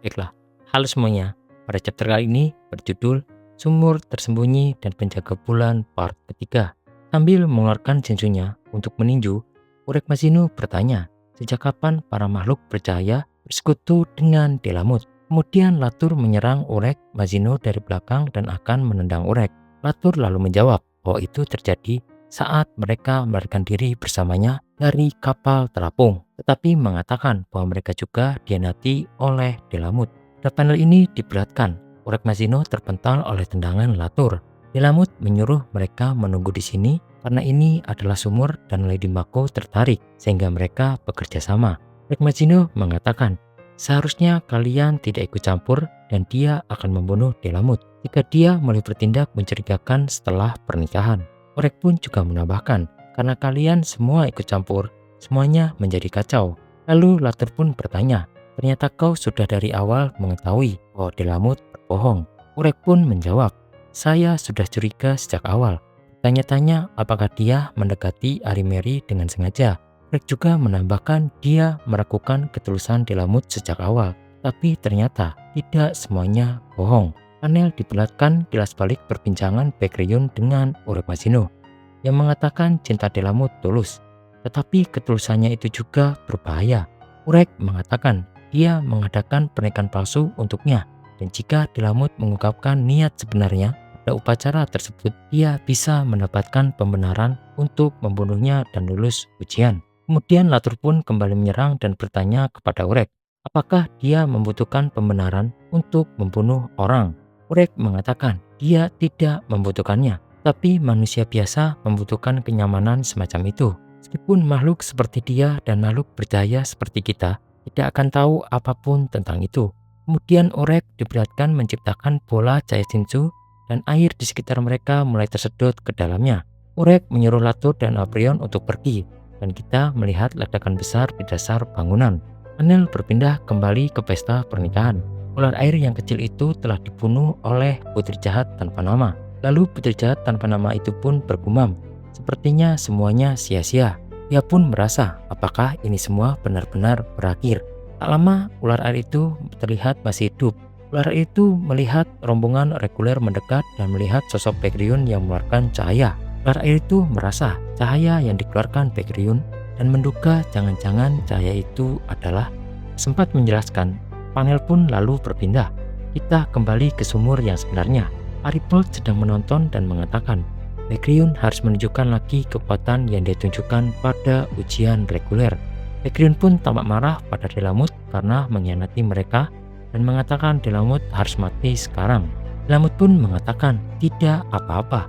Baiklah, halo semuanya. Pada chapter kali ini berjudul Sumur Tersembunyi dan Penjaga Bulan part ketiga. Sambil mengeluarkan jinsunya untuk meninju, Urek Mazino bertanya, sejak kapan para makhluk bercahaya bersekutu dengan Delamut? Kemudian Latur menyerang Urek Mazino dari belakang dan akan menendang Urek. Latur lalu menjawab bahwa itu terjadi saat mereka melarikan diri bersamanya dari kapal terapung, tetapi mengatakan bahwa mereka juga dihianati oleh Delamut. Pada panel ini diperlihatkan Urek Mazino terpental oleh tendangan Latur. Delamut menyuruh mereka menunggu di sini karena ini adalah sumur dan Lady Mako tertarik sehingga mereka bekerja sama. Urek Mazino mengatakan, seharusnya kalian tidak ikut campur dan dia akan membunuh Delamut jika dia mulai bertindak mencurigakan setelah pernikahan. Urek pun juga menambahkan, karena kalian semua ikut campur, semuanya menjadi kacau. Lalu Latur pun bertanya, ternyata kau sudah dari awal mengetahui bahwa Delamut berbohong. Urek pun menjawab, saya sudah curiga sejak awal. Tanya-tanya apakah dia mendekati Arimeri dengan sengaja. Urek juga menambahkan dia meragukan ketulusan Delamut sejak awal, tapi ternyata tidak semuanya bohong. Panel diperlihatkan kilas balik perbincangan Baekryun dengan Urek Mazino yang mengatakan cinta Delamut tulus, tetapi ketulusannya itu juga berbahaya. Urek mengatakan dia mengadakan pernikahan palsu untuknya, dan jika Delamut mengungkapkan niat sebenarnya pada upacara tersebut, dia bisa mendapatkan pembenaran untuk membunuhnya dan lulus ujian. Kemudian Latur pun kembali menyerang dan bertanya kepada Urek, apakah dia membutuhkan pembenaran untuk membunuh orang? Urek mengatakan dia tidak membutuhkannya, tapi manusia biasa membutuhkan kenyamanan semacam itu. Meskipun makhluk seperti dia dan makhluk bercahaya seperti kita tidak akan tahu apapun tentang itu. Kemudian Urek diperlihatkan menciptakan bola cahaya Shinsu dan air di sekitar mereka mulai tersedot ke dalamnya. Urek menyuruh Latur dan Aprion untuk pergi, dan kita melihat ledakan besar di dasar bangunan. Panel berpindah kembali ke pesta pernikahan. Ular air yang kecil itu telah dibunuh oleh putri jahat tanpa nama. Lalu putri jahat tanpa nama itu pun bergumam, sepertinya semuanya sia-sia. Dia pun merasa apakah ini semua benar-benar berakhir. Tak lama ular air itu terlihat masih hidup. Ular air itu melihat rombongan reguler mendekat dan melihat sosok Baekryun yang mengeluarkan cahaya. Ular air itu merasa cahaya yang dikeluarkan Baekryun dan menduga jangan-jangan cahaya itu adalah. Sempat menjelaskan. Panel pun lalu berpindah. Kita kembali ke sumur yang sebenarnya. Aripold sedang menonton dan mengatakan, Baekryun harus menunjukkan lagi kekuatan yang dia tunjukkan pada ujian reguler. Baekryun pun tampak marah pada Delamut karena mengkhianati mereka dan mengatakan Delamut harus mati sekarang. Delamut pun mengatakan tidak apa-apa.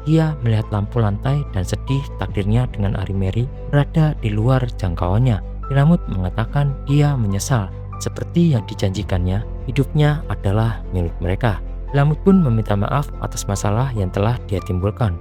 Dia melihat lampu lantai dan sedih takdirnya dengan Arimeri berada di luar jangkauannya. Delamut mengatakan dia menyesal. Seperti yang dijanjikannya, hidupnya adalah milik mereka. Delamut pun meminta maaf atas masalah yang telah dia timbulkan.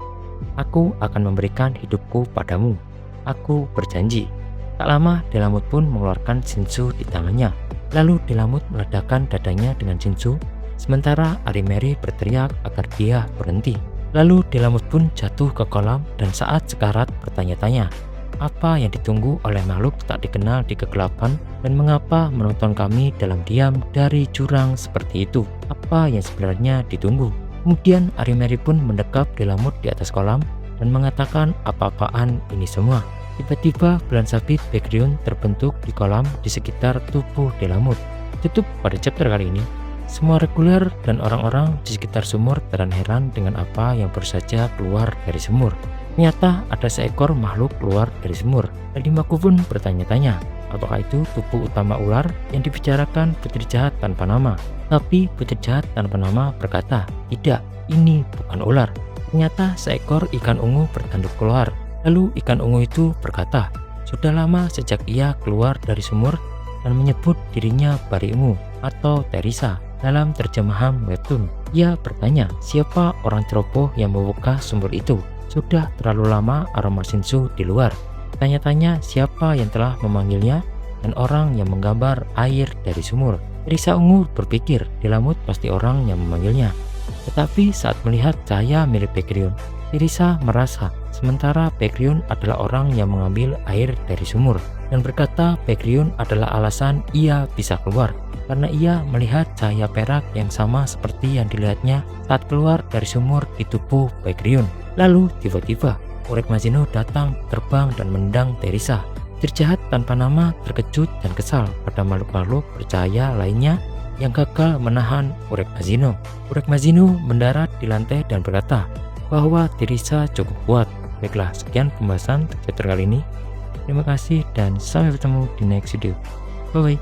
Aku akan memberikan hidupku padamu. Aku berjanji. Tak lama Delamut pun mengeluarkan Shinsu di tangannya. Lalu Delamut meledakkan dadanya dengan Shinsu, sementara Arimeri berteriak agar dia berhenti. Lalu Delamut pun jatuh ke kolam dan saat sekarat bertanya-tanya, apa yang ditunggu oleh makhluk tak dikenal di kegelapan dan mengapa menonton kami dalam diam dari jurang seperti itu? Apa yang sebenarnya ditunggu? Kemudian Arimeri pun mendekap Delamut di atas kolam dan mengatakan apa-apaan ini semua. Tiba-tiba bulan sabit Baekryun terbentuk di kolam di sekitar tubuh Delamut. Tutup pada chapter kali ini. Semua reguler dan orang-orang di sekitar sumur terheran dengan apa yang baru saja keluar dari sumur. Ternyata ada seekor makhluk keluar dari sumur. Lady Mako pun bertanya-tanya, apakah itu tubuh utama ular yang dibicarakan putri jahat tanpa nama? Tapi putri jahat tanpa nama berkata, tidak, ini bukan ular. Ternyata seekor ikan ungu bertanduk keluar. Lalu ikan ungu itu berkata, sudah lama sejak ia keluar dari sumur dan menyebut dirinya Barimu atau Teresa dalam terjemahan webtoon. Ia bertanya, siapa orang ceroboh yang membuka sumur itu? Sudah terlalu lama aroma Shinsu di luar. Tanya-tanya siapa yang telah memanggilnya dan orang yang menggambar air dari sumur. Teresa ungu berpikir Delamut pasti orang yang memanggilnya. Tetapi saat melihat cahaya milik Baekryun, Teresa merasa sementara Baekryun adalah orang yang mengambil air dari sumur. dan berkata Baekhyun adalah alasan ia bisa keluar, karena ia melihat cahaya perak yang sama seperti yang dilihatnya saat keluar dari sumur di tubuh Baekhyun. Lalu tiba-tiba Urekmazino datang terbang dan menendang Teresa. Terjahat tanpa nama terkejut dan kesal pada makhluk-makhluk bercahaya lainnya yang gagal menahan Urekmazino. Urekmazino mendarat di lantai dan berkata bahwa Teresa cukup kuat. Baiklah, sekian pembahasan chapter kali ini. Terima kasih dan sampai bertemu di next video. Bye bye.